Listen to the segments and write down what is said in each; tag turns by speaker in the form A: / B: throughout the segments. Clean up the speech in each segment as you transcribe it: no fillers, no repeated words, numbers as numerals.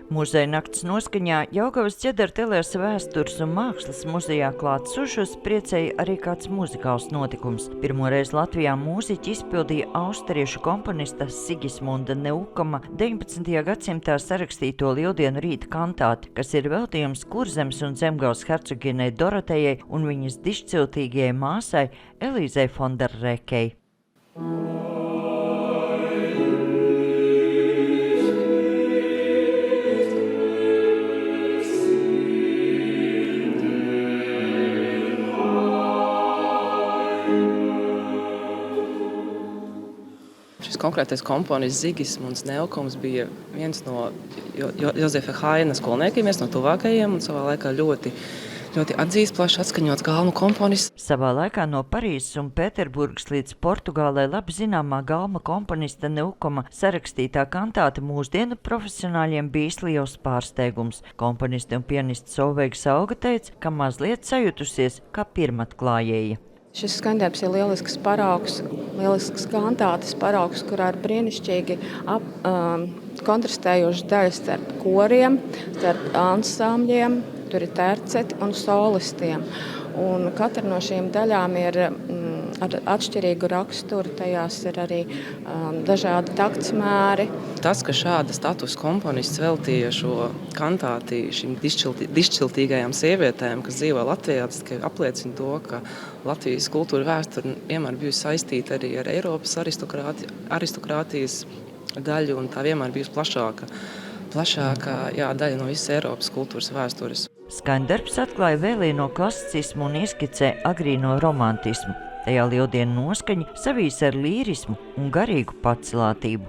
A: Muzeja nakts noskaņā Jelgavas Ķedara Telers vēstures un mākslas muzejā klātsošos priecēja arī kāds muzikāls notikums. Pirmoreiz Latvijā mūziķi izpildīja austriešu komponista Sigismunda Neukama 19. gadsimtā sarakstīto Lieldienu rīta kantāti, kas ir veltījums Kurzemes un Zemgales hercogienei Dorotejai un viņas dišciltīgajai māsai Elīzei Fonderrekei.
B: Šis konkrētais komponists Sigismunds Neukams bija viens no Jozefa Haidna skolniekiem, viens no tuvākajiem un savā laikā ļoti atzīsts, plaši atskaņots galmu komponists.
A: Savā laikā no Parīzes un Pēterburgas līdz Portugālei labi zināmā galma komponista Neukama sarakstītā kantāte mūsdienu profesionāļiem bijis liels pārsteigums. Komponisti un pianists Solveiga Sauga teica, ka mazliet sajutusies kā pirmatklājēja.
C: Šis skaņdarbs ir lielisks paraugs, lielisks kantātes paraugs, kurā ir brīnišķīgi kontrastējošas daļas starp koriem, starp ansambļiem, tur ir terceti un solistiem. Un katra no šīm daļām ir ar atšķirīgu raksturu, tajās ir arī dažādi taktsmēri.
B: Tas, ka šāda status komponists veltīja šo kantāti šīm dišciltīgajām sievietēm, kas dzīvo Latvijā, tas tikai apliecina to, ka Latvijas kultūra vēsture vienmēr bijusi saistīta arī ar Eiropas aristokrātijas daļu, un tā vienmēr bijusi plašākā daļa no visas Eiropas kultūras vēstures.
A: Skaņdarbs atklāja vēlēno klasicismu un ieskicē agrīno romantismu. Tajā Lieldienu noskaņa savijas ar līrismu un garīgu pacelātību.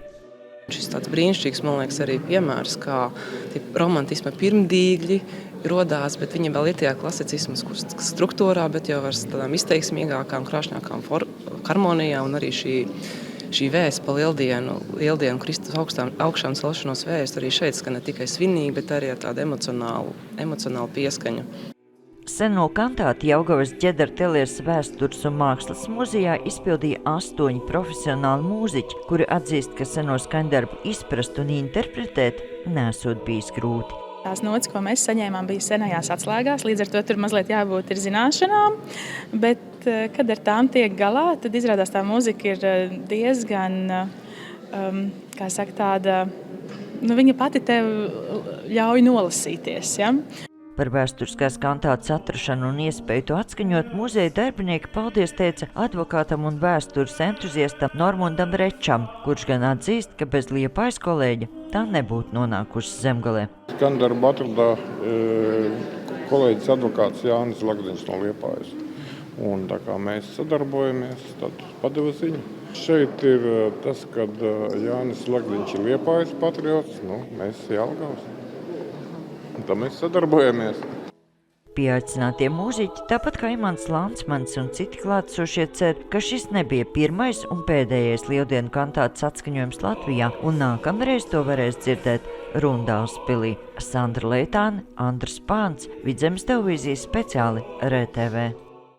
B: Šis tāds brīnišķīgs, man liekas, arī piemērs, kā romantisma pirmdīgļi rodās, bet viņi vēl ir tajā klasicisma struktūrā, bet jau ar tādām izteiksmīgākām, krāšņākām harmonijām, un arī šī vēsts pa Lieldienu Kristus augšām celšanos vēstu arī šeit skan ne tikai svinīgi, bet arī ar tādu emocionālu pieskaņu.
A: Seno kantāti Jelgavas Ķedara Telers vēstures un mākslas muzejā izpildīja 8 profesionāli mūziķi, kuri atzīst, ka seno skaņdarbu izprast un interpretēt nesot bijis grūti.
D: Tās notis, ko mēs saņēmām, bija senajās atslēgās, līdz ar to tur mazliet jābūt ir zināšanām, bet, kad ar tām tiek galā, tad izrādās tā mūzika ir diezgan, tāda, viņa pati tev ļauj nolasīties, ja?
A: Par vēsturiskās kantātes atrašanu un iespēju to atskaņot muzeja darbinieki paldies teica advokātam un vēstures entuziastam Normundam Rečam, kurš gan atzīst, ka bez Liepājas kolēģa tā nebūtu nonākusi Zemgalē.
E: Skaņdarbu atradā kolēģis advokāts Jānis Lagdiņš no Liepājas. Un tā kā mēs sadarbojamies, tad padeva ziņu. Šeit ir tas, kad Jānis Lagdiņš ir Liepājas patriots, mēs Jelgavas. Un tā mēs sadarbojamies.
A: Pieaicinātie mūziķi, tāpat kā Imants Lansmans un citi klātsošie cer, ka šis nebija pirmais un pēdējais Lieldienu kantātes atskaņojums Latvijā, un nākamreiz to varēs dzirdēt Rundālspilī. Sandra Leitāne, Andris Pāns, Vidzemes televīzijas speciāli RTV.